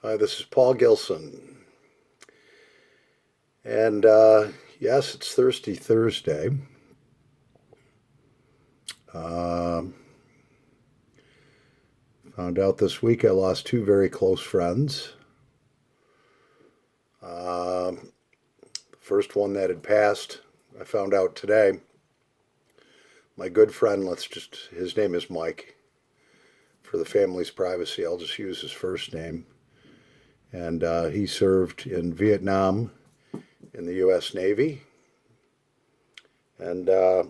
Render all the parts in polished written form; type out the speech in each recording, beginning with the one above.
Hi, this is Paul Gilson. And yes, it's Thirsty Thursday. Um Found out this week I lost two very close friends. The first one that had passed, I found out today. My good friend, his name is Mike. For the family's privacy, I'll just use his first name. And he served in Vietnam in the U.S. Navy. And I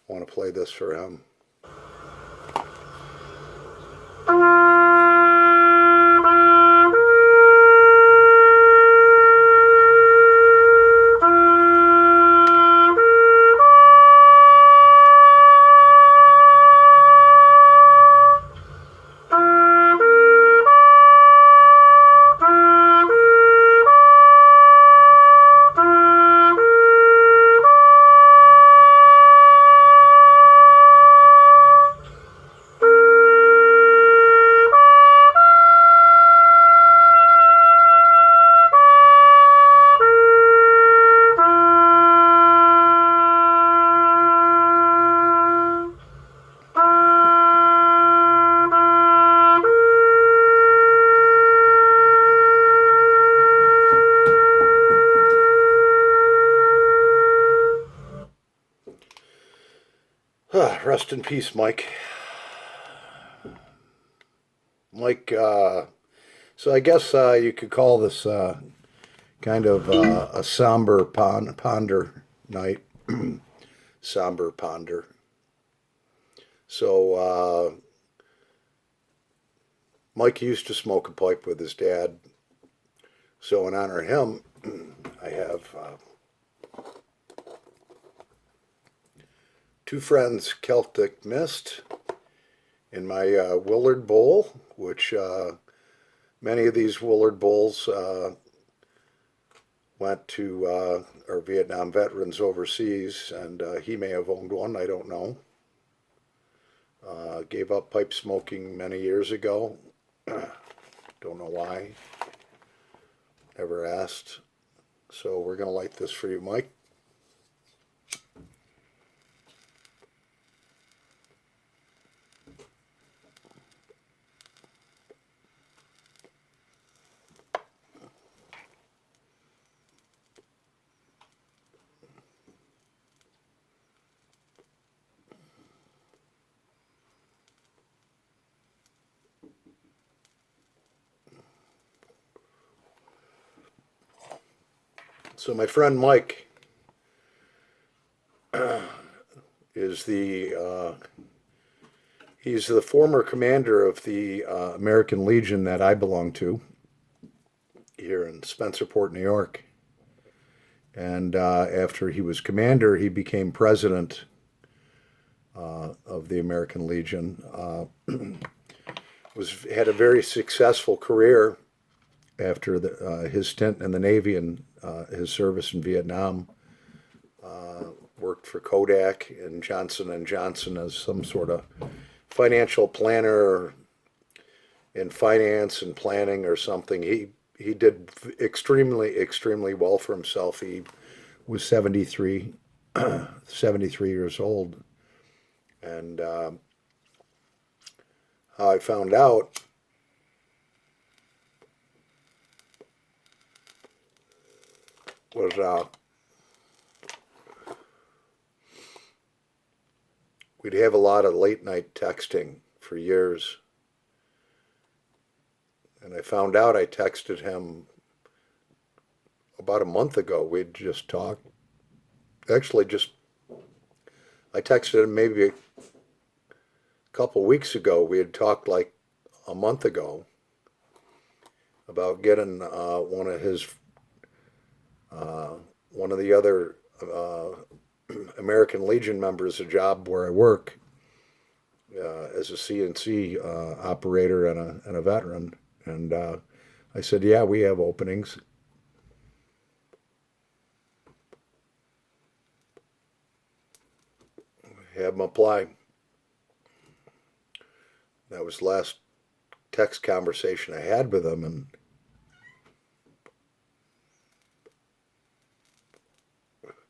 want to play this for him. Rest in peace, Mike. Mike, so I guess you could call this kind of a somber ponder night. Somber ponder. So Mike used to smoke a pipe with his dad. So in honor of him, I have two friends Celtic Mist in my Willard Bowl, which many of these Willard Bowls went to our Vietnam veterans overseas, and he may have owned one, I don't know. Gave up pipe smoking many years ago. Don't know why. Never asked. So we're going to light this for you, Mike. So my friend Mike is he's the former commander of the American Legion that I belong to here in Spencerport, New York. And after he was commander, he became president of the American Legion. Had a very successful career after his stint in the Navy and his service in Vietnam. Worked for Kodak and Johnson and Johnson as some sort of financial planner in finance and planning or something. He did extremely well for himself. He was 73 years old. And how I found out was we'd have a lot of late night texting for years. And I found out I texted him about a month ago. We'd just talked. Actually, I texted him maybe a couple weeks ago. We had talked like a month ago about getting one of the other American Legion members a job where I work as a CNC operator and a veteran. And I said, yeah, we have openings. have them apply. That was the last text conversation I had with him, and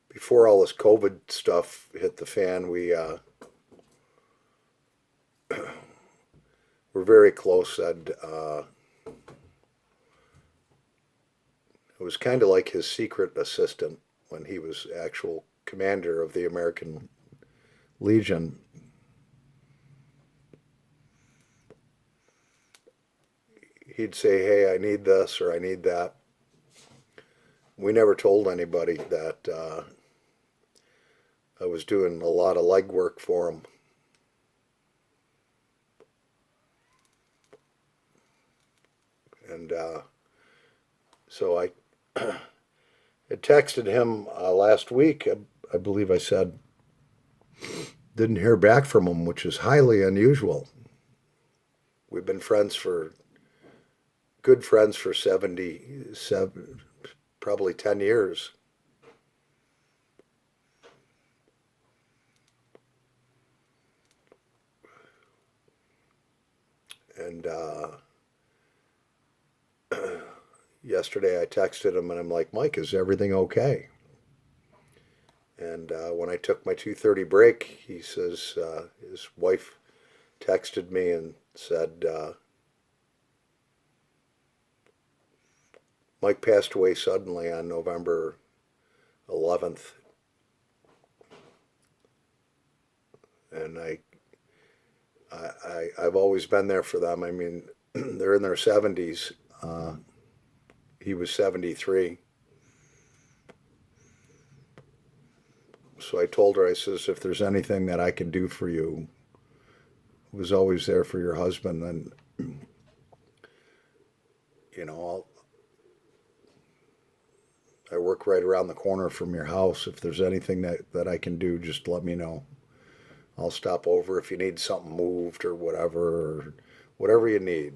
before all this COVID stuff hit the fan, we were very close. It was kind of like his secret assistant when he was actual commander of the American Legion. He'd say, "Hey, I need this or I need that." We never told anybody that I was doing a lot of legwork for him. And so I had texted him last week. I believe I said, didn't hear back from him, which is highly unusual. We've been good friends for 77, probably 10 years. And yesterday I texted him and I'm like, Mike, is everything okay? And when I took my 2:30 break, he says his wife texted me and said, Mike passed away suddenly on November 11th. And I've always been there for them. I mean, they're in their 70s. He was 73. So I told her, I says, if there's anything that I can do for you, I was always there for your husband. And, you know, I work right around the corner from your house. If there's anything that I can do, just let me know. I'll stop over if you need something moved or whatever you need.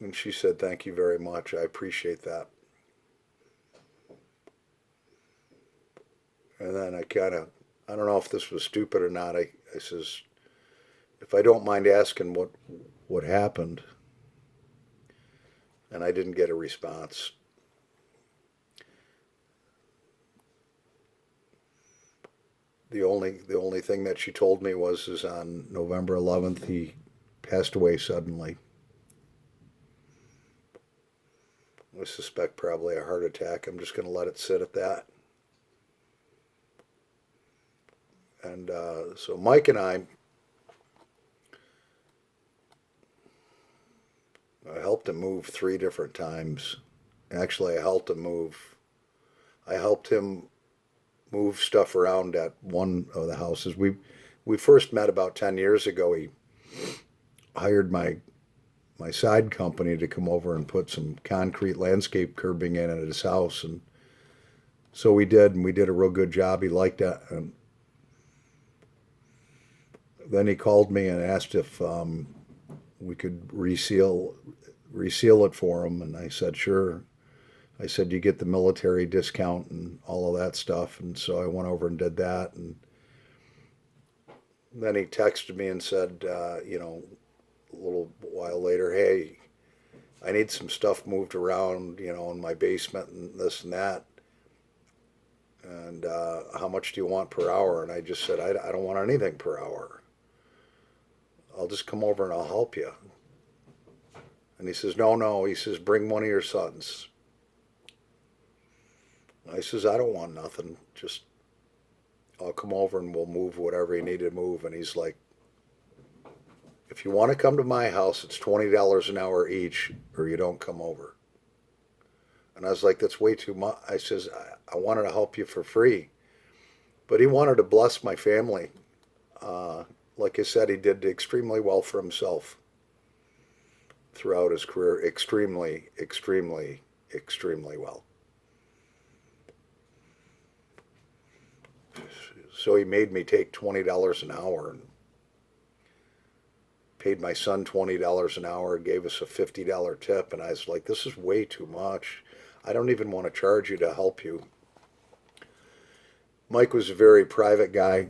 And she said, thank you very much. I appreciate that. And then I don't know if this was stupid or not. I says, if I don't mind asking what happened. And I didn't get a response. The only thing that she told me is on November 11th he passed away suddenly. I suspect probably a heart attack. I'm just going to let it sit at that. And so Mike and I helped him move 3 different times. Actually, I helped him move stuff around at one of the houses. We first met about 10 years ago. He hired my side company to come over and put some concrete landscape curbing in at his house, and so we did, and we did a real good job. He liked that. And then he called me and asked if we could reseal it for him, and I said sure. I said, you get the military discount and all of that stuff. And so I went over and did that. And then he texted me and said, a little while later, hey, I need some stuff moved around, in my basement and this and that. And how much do you want per hour? And I just said, I don't want anything per hour. I'll just come over and I'll help you. And he says, no. He says, bring one of your sons. I says, I don't want nothing. Just, I'll come over and we'll move whatever you need to move. And he's like, if you want to come to my house, it's $20 an hour each, or you don't come over. And I was like, that's way too much. I says, I wanted to help you for free. But he wanted to bless my family. Like I said, he did extremely well for himself throughout his career. Extremely, extremely, extremely well. So he made me take $20 an hour and paid my son $20 an hour and gave us a $50 tip. And I was like, this is way too much. I don't even want to charge you to help you. Mike was a very private guy.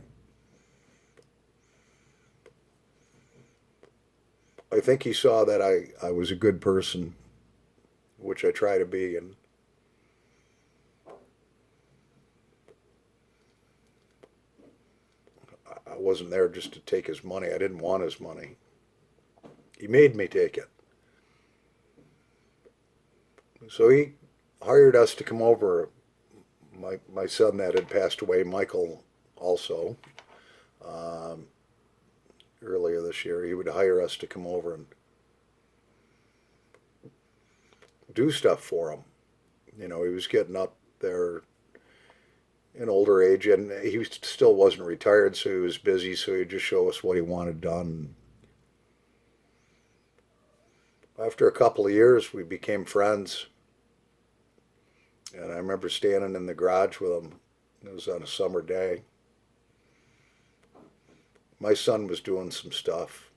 I think he saw that I was a good person, which I try to be, and I wasn't there just to take his money. I didn't want his money. He made me take it. So he hired us to come over. My son that had passed away, Michael, also, um, earlier this year, he would hire us to come over and do stuff for him. You know, he was getting up there in older age, and he still wasn't retired, so he was busy. So he'd just show us what he wanted done. After a couple of years, we became friends, and I remember standing in the garage with him. It was on a summer day. My son was doing some stuff,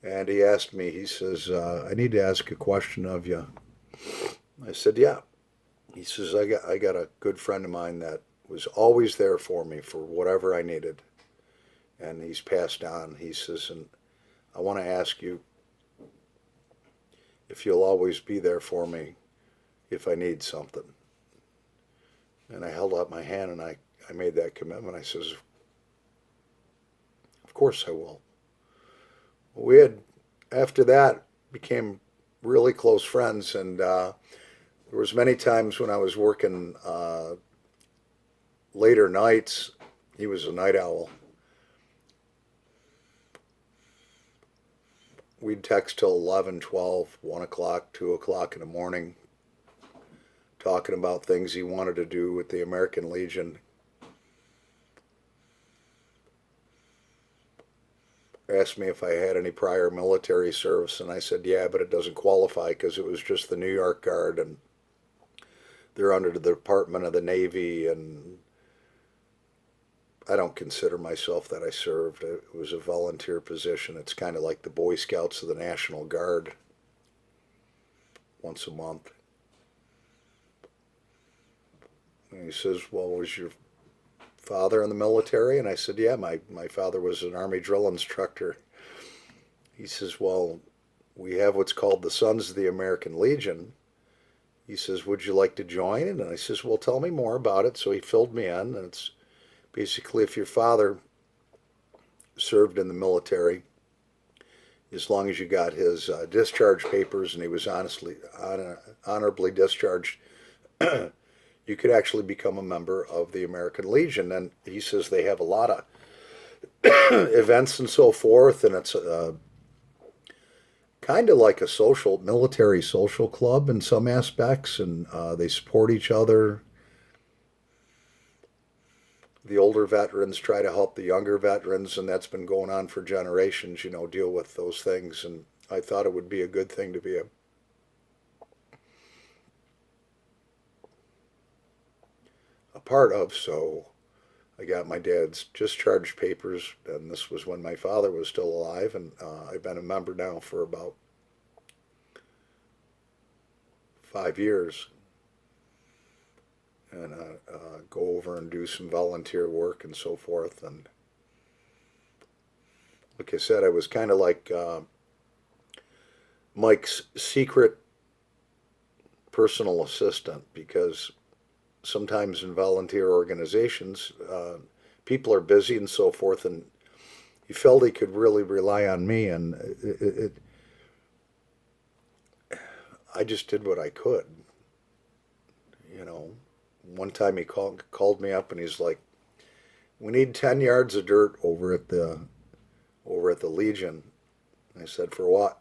and he asked me. He says, "I need to ask a question of you." I said, "Yeah." He says, I got a good friend of mine that was always there for me for whatever I needed, and he's passed on." He says, "And I want to ask you if you'll always be there for me if I need something." And I held out my hand, and I made that commitment. I says, "Of course I will." We had, after that, became really close friends, and there was many times when I was working later nights. He was a night owl. We'd text till 11, 12, 1 o'clock, 2 o'clock in the morning, talking about things he wanted to do with the American Legion. Asked me if I had any prior military service, and I said, yeah, but it doesn't qualify because it was just the New York Guard, and they're under the Department of the Navy, and I don't consider myself that I served. It was a volunteer position. It's kind of like the Boy Scouts of the National Guard, once a month. And he says, well, was your father in the military? And I said, yeah, my father was an Army drill instructor. He says, well, we have what's called the Sons of the American Legion. He says, would you like to join? And I says, well, tell me more about it. So he filled me in, and it's basically if your father served in the military, as long as you got his discharge papers and he was honorably discharged, you could actually become a member of the American Legion. And he says they have a lot of events and so forth, and it's kind of like a military social club in some aspects, and they support each other. The older veterans try to help the younger veterans, and that's been going on for generations, deal with those things. And I thought it would be a good thing to be a part of. So I got my dad's discharge papers, and this was when my father was still alive, and I've been a member now for about 5 years. And go over and do some volunteer work and so forth. And like I said, I was kind of like Mike's secret personal assistant, because sometimes in volunteer organizations, people are busy and so forth, and he felt he could really rely on me, and I just did what I could. One time he called me up, and he's like, "We need 10 yards of dirt over at the Legion." I said, "For what?"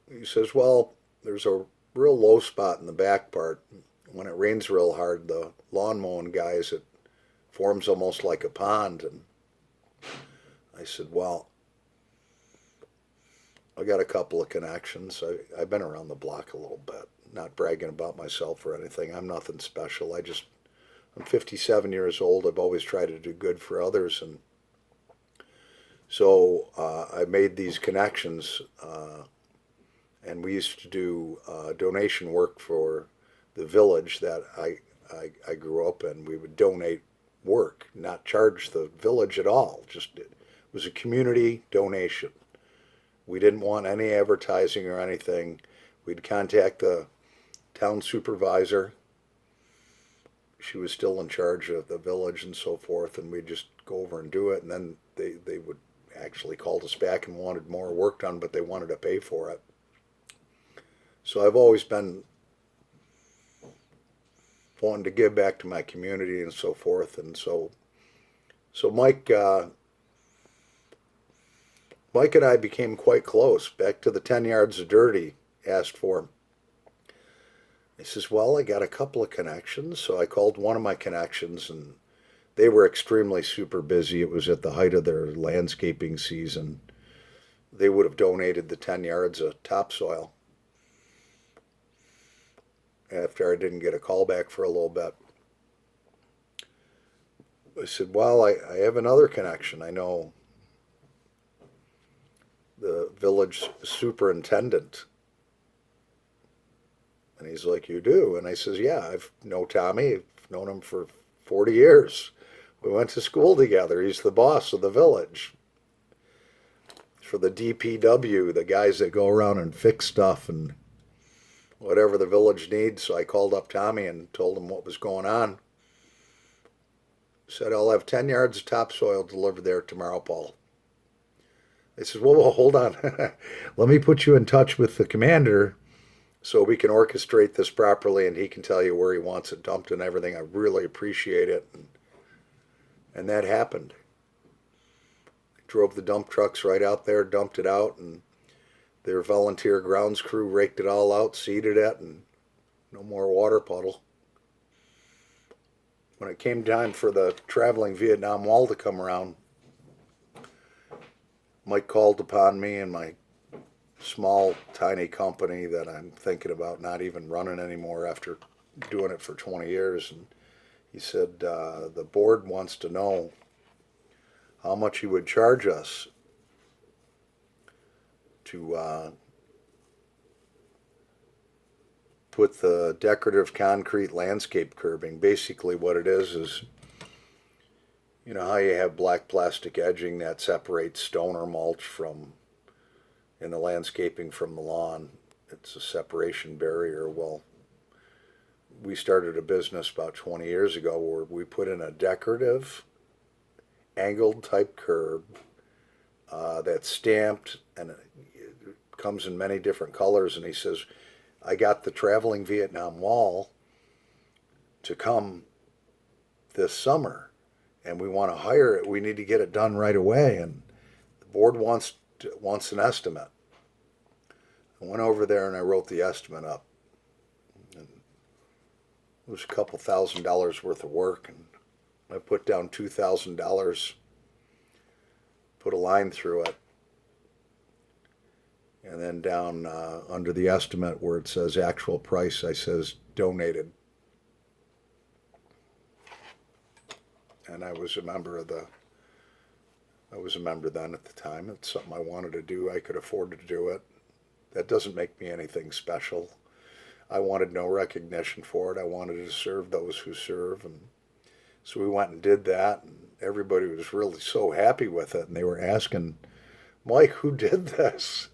He says, "Well, there's a real low spot in the back part. When it rains real hard, the lawn mowing guys, it forms almost like a pond." And I said, "Well, I got a couple of connections. I've been around the block a little bit. Not bragging about myself or anything. I'm nothing special. I'm 57 years old. I've always tried to do good for others, and so I made these connections, and we used to do donation work for the the village that I grew up in. We would donate work, not charge the village at all. Just it was a community donation. We didn't want any advertising or anything. We'd contact the town supervisor. She was still in charge of the village and so forth, and we'd just go over and do it. And then they would actually called us back and wanted more work done, but they wanted to pay for it. So I've always been wanting to give back to my community and so forth. And so Mike and I became quite close. Back to the 10 yards of dirt he asked for. He says, well, I got a couple of connections. So I called one of my connections, and they were extremely super busy. It was at the height of their landscaping season. They would have donated the 10 yards of topsoil after I didn't get a call back for a little bit. I said, well, I have another connection. I know the village superintendent. And he's like, you do? And I says, yeah, I've known Tommy. I've known him for 40 years. We went to school together. He's the boss of the village. For the DPW, the guys that go around and fix stuff and whatever the village needs. So I called up Tommy and told him what was going on. Said, I'll have 10 yards of topsoil delivered there tomorrow, Paul. They said, well, hold on. Let me put you in touch with the commander so we can orchestrate this properly and he can tell you where he wants it dumped and everything. I really appreciate it. And that happened. I drove the dump trucks right out there, dumped it out, and their volunteer grounds crew raked it all out, seeded it, and no more water puddle. When it came time for the traveling Vietnam Wall to come around, Mike called upon me and my small, tiny company that I'm thinking about not even running anymore after doing it for 20 years. And he said, the board wants to know how much he would charge us to put the decorative concrete landscape curbing. Basically what it is, you know how you have black plastic edging that separates stone or mulch from, in the landscaping from the lawn. It's a separation barrier. Well, we started a business about 20 years ago where we put in a decorative angled type curb that's stamped, and it comes in many different colors. And he says, I got the traveling Vietnam Wall to come this summer and we want to hire it. We need to get it done right away. And the board wants an estimate. I went over there and I wrote the estimate up. And it was a couple $1,000s worth of work. And I put down $2,000, put a line through it. And then down under the estimate where it says actual price, I says donated. And I was a member then at the time. It's something I wanted to do. I could afford to do it. That doesn't make me anything special. I wanted no recognition for it. I wanted to serve those who serve. And so we went and did that. And everybody was really so happy with it. And they were asking, Mike, who did this?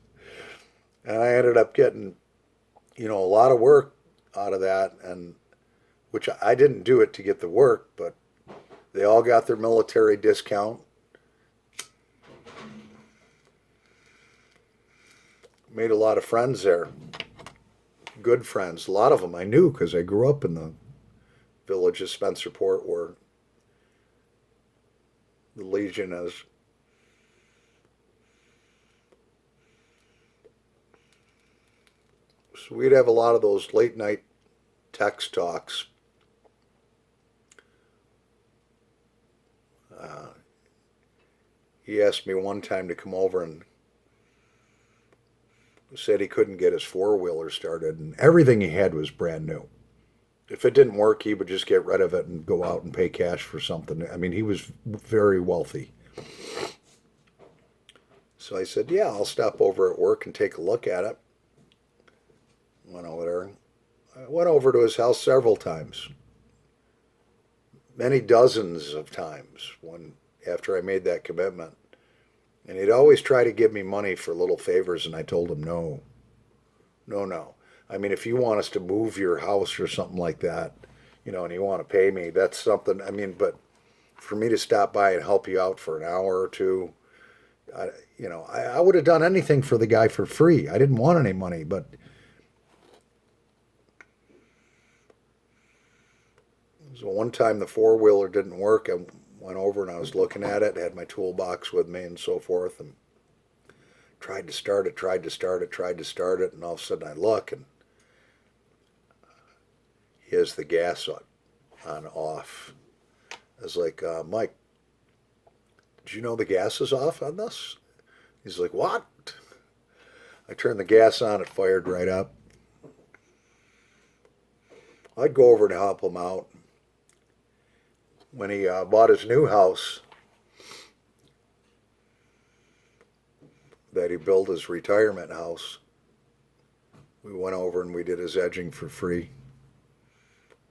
And I ended up getting, a lot of work out of that. And which I didn't do it to get the work, but they all got their military discount. Made a lot of friends there. Good friends. A lot of them I knew because I grew up in the village of Spencerport where the Legion is. So we'd have a lot of those late night text talks. He asked me one time to come over and said he couldn't get his four-wheeler started, and everything he had was brand new. If it didn't work, he would just get rid of it and go out and pay cash for something. I mean, he was very wealthy. So I said, yeah, I'll stop over at work and take a look at it. Went over there. I went over to his house several times, many dozens of times when after I made that commitment. And he'd always try to give me money for little favors, and I told him no, no, no. I mean, if you want us to move your house or something like that, and you want to pay me, that's something. I mean, but for me to stop by and help you out for an hour or two, I would have done anything for the guy for free. I didn't want any money, but so one time the four wheeler didn't work. I went over and I was looking at it, had my toolbox with me and so forth, and tried to start it, tried to start it, tried to start it, and all of a sudden I look and he has the gas on off. I was like, Mike, did you know the gas is off on this? He's like, what? I turned the gas on, it fired right up. I'd go over and help him out. When he bought his new house that he built his retirement house, we went over and we did his edging for free.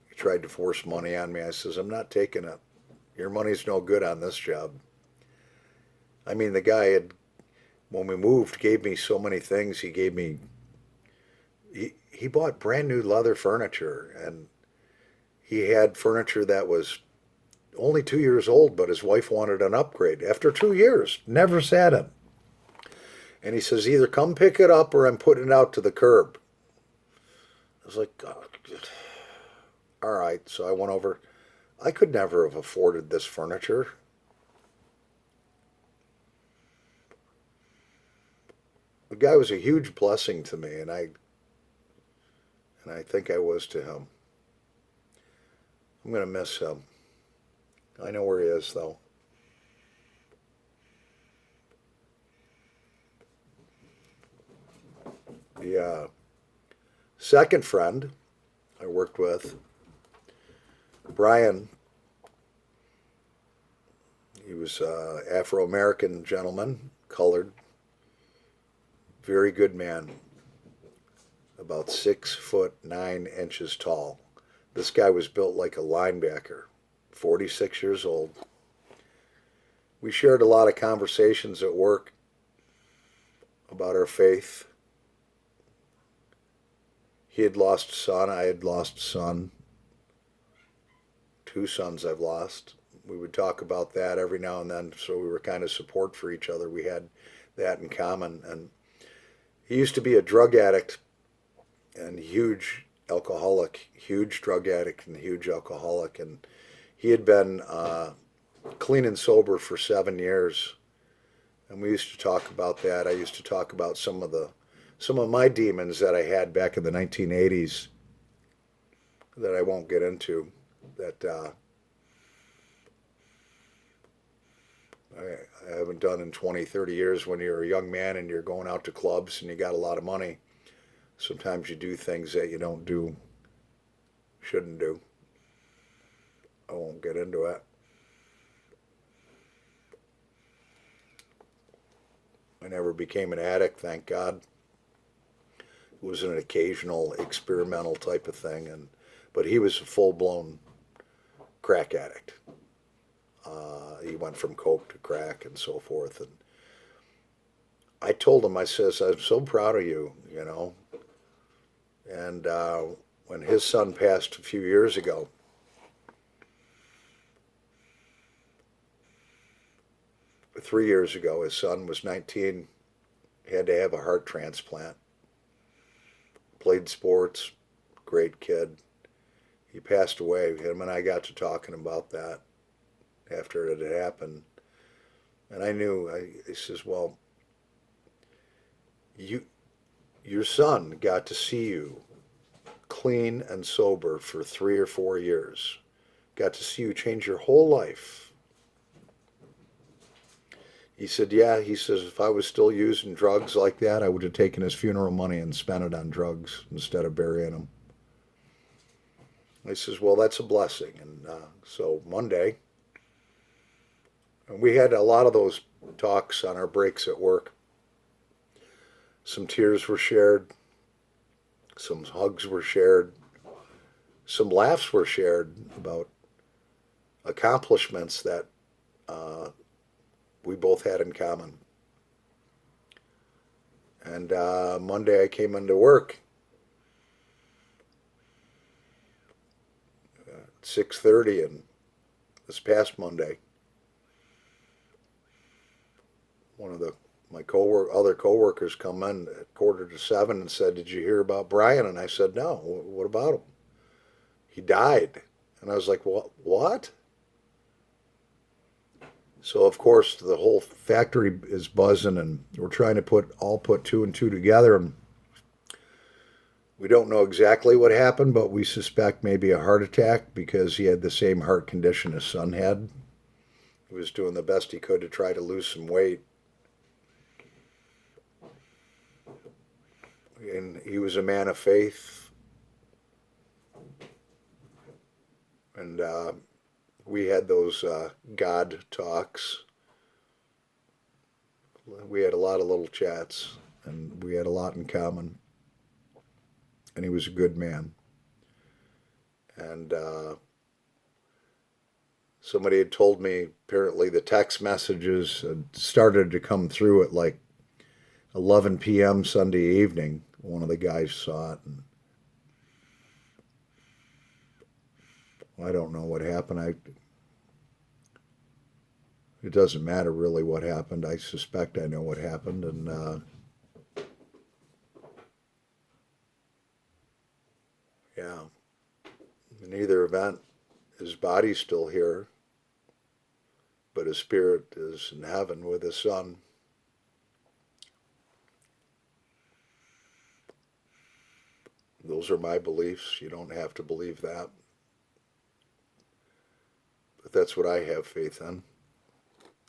He tried to force money on me. I says, I'm not taking it. Your money's no good on this job. I mean, the guy had, when we moved, gave me so many things. He gave me, he bought brand new leather furniture, and he had furniture that was only 2 years old, but his wife wanted an upgrade. After 2 years, never sat in. And he says, either come pick it up or I'm putting it out to the curb. I was like, oh, all right. So I went over. I could never have afforded this furniture. The guy was a huge blessing to me, and I think I was to him. I'm going to miss him. I know where he is, though. The second friend I worked with, Brian, he was an Afro-American gentleman, colored, very good man, about 6'9" tall. This guy was built like a linebacker, 46 years old. We shared a lot of conversations at work about our faith. He had lost a son, I had lost a son. 2 sons I've lost. We would talk about that every now and then, so we were kind of support for each other. We had that in common. And he used to be a drug addict and huge alcoholic, huge drug addict and huge alcoholic. And he had been clean and sober for 7 years. And we used to talk about that. I used to talk about some of my demons that I had back in the 1980s that I won't get into, that I haven't done in 20, 30 years. When you're a young man and you're going out to clubs and you got a lot of money, sometimes you do things that you shouldn't do. I won't get into it. I never became an addict, thank God. It was an occasional experimental type of thing, but he was a full-blown crack addict. He went from coke to crack and so forth. And I told him, I says, I'm so proud of you, And when his son passed a few years ago, 3 years ago, his son was 19, had to have a heart transplant. Played sports, great kid. He passed away. Him and I got to talking about that after it had happened. And I knew, he says, well, your son got to see you clean and sober for 3 or 4 years. Got to see you change your whole life. He said, yeah, he says, if I was still using drugs like that, I would have taken his funeral money and spent it on drugs instead of burying him. I says, well, that's a blessing. And so Monday, and we had a lot of those talks on our breaks at work. Some tears were shared. Some hugs were shared. some laughs were shared about accomplishments that uh, we both had in common. And Monday I came into work at 6:30, and this past Monday, one of the my other coworkers come in at 6:45 and said, "Did you hear about Brian?" And I said, "No. What about him?" "He died." And I was like, "What?" So of course the whole factory is buzzing, and we're trying to put two and two together, and we don't know exactly what happened, but we suspect maybe a heart attack because he had the same heart condition his son had. He was doing the best he could to try to lose some weight, and he was a man of faith, and we had those God talks. We had a lot of little chats, and we had a lot in common. And he was a good man. And somebody had told me apparently the text messages had started to come through at like 11 p.m. Sunday evening. One of the guys saw it, and I don't know what happened. It doesn't matter really what happened. I suspect I know what happened, and yeah. In either event, his body's still here, but his spirit is in heaven with his son. Those are my beliefs. You don't have to believe that. But that's what I have faith in.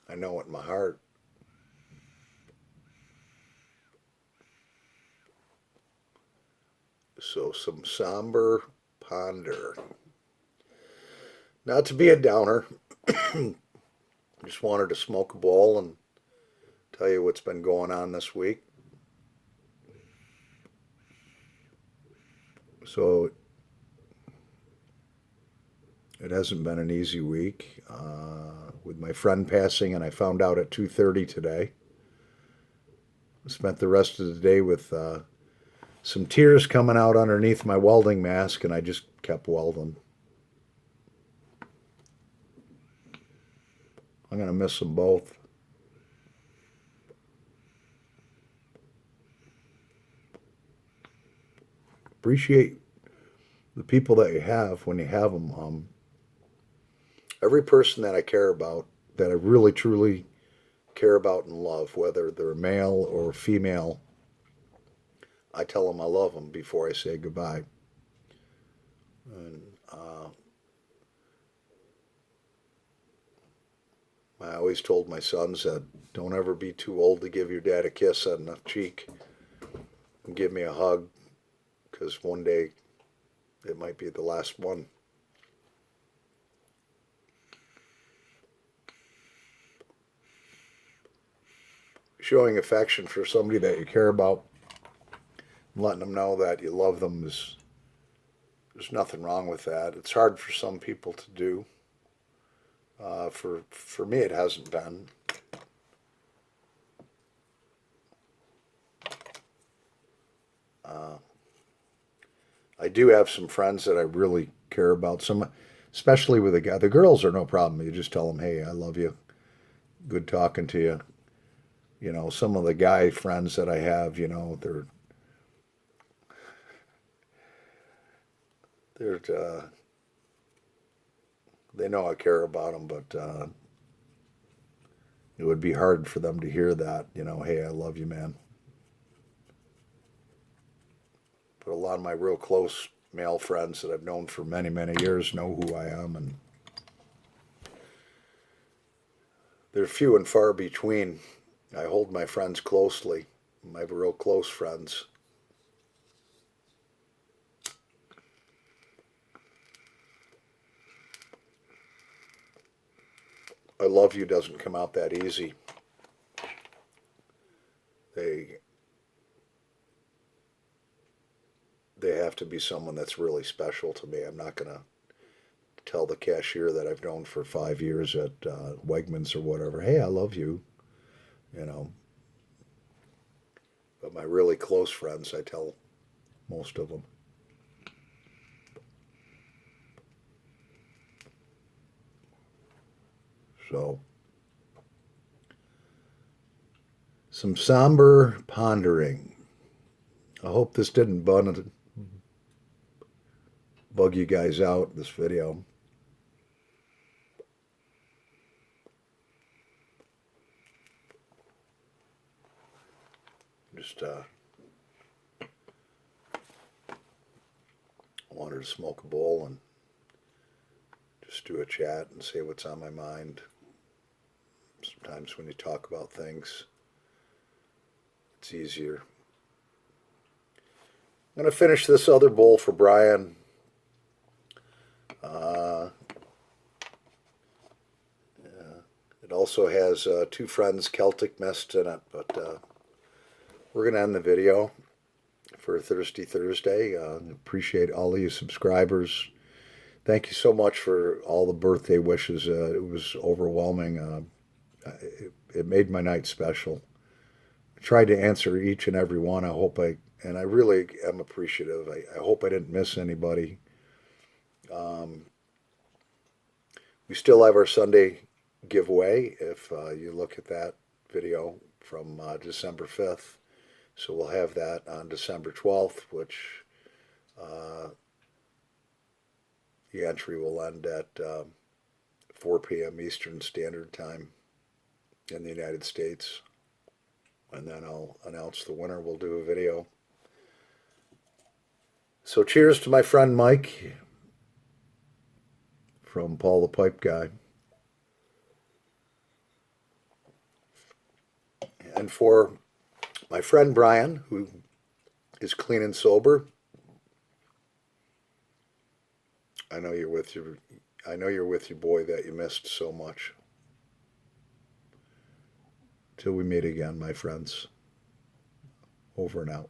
I know it in my heart. So some somber ponder. Not to be a downer. Just wanted to smoke a bowl and tell you what's been going on this week. So it hasn't been an easy week with my friend passing, and I found out at 2:30 today. I spent the rest of the day with some tears coming out underneath my welding mask, and I just kept welding. I'm going to miss them both. Appreciate the people that you have when you have them. Every person that I care about, that I really truly care about and love, whether they're male or female, I tell them I love them before I say goodbye. And I always told my sons that don't ever be too old to give your dad a kiss on the cheek and give me a hug, because one day it might be the last one. Showing affection for somebody that you care about, and letting them know that you love them, there's nothing wrong with that. It's hard for some people to do. For me, it hasn't been. I do have some friends that I really care about. Some, especially with the guy. The girls are no problem. You just tell them, "Hey, I love you. Good talking to you." You know, some of the guy friends that I have, they're they know I care about them, but it would be hard for them to hear that. Hey, I love you, man. But a lot of my real close male friends that I've known for many, many years know who I am, and they're few and far between. I hold my friends closely, my real close friends. I love you doesn't come out that easy. They they have to be someone that's really special to me. I'm not going to tell the cashier that I've known for 5 years at Wegmans or whatever, hey, I love you, you know. But my really close friends, I tell most of them. So, some somber pondering. I hope this didn't bug you guys out, this video. Just wanted to smoke a bowl and just do a chat and say what's on my mind. Sometimes when you talk about things, it's easier. I'm going to finish this other bowl for Brian. It also has two friends Celtic mist in it, but we're going to end the video for Thirsty Thursday. Appreciate all of you subscribers. Thank you so much for all the birthday wishes. It was overwhelming. It made my night special. I tried to answer each and every one. And I really am appreciative. I hope I didn't miss anybody. We still have our Sunday giveaway if you look at that video from December 5th. So we'll have that on December 12th, which the entry will end at 4 p.m. Eastern Standard Time in the United States. And then I'll announce the winner. We'll do a video. So cheers to my friend Mike from Paul the Pipe Guy. And for my friend Brian, who is clean and sober, I know you're with your boy that you missed so much. Till we meet again, my friends. Over and out.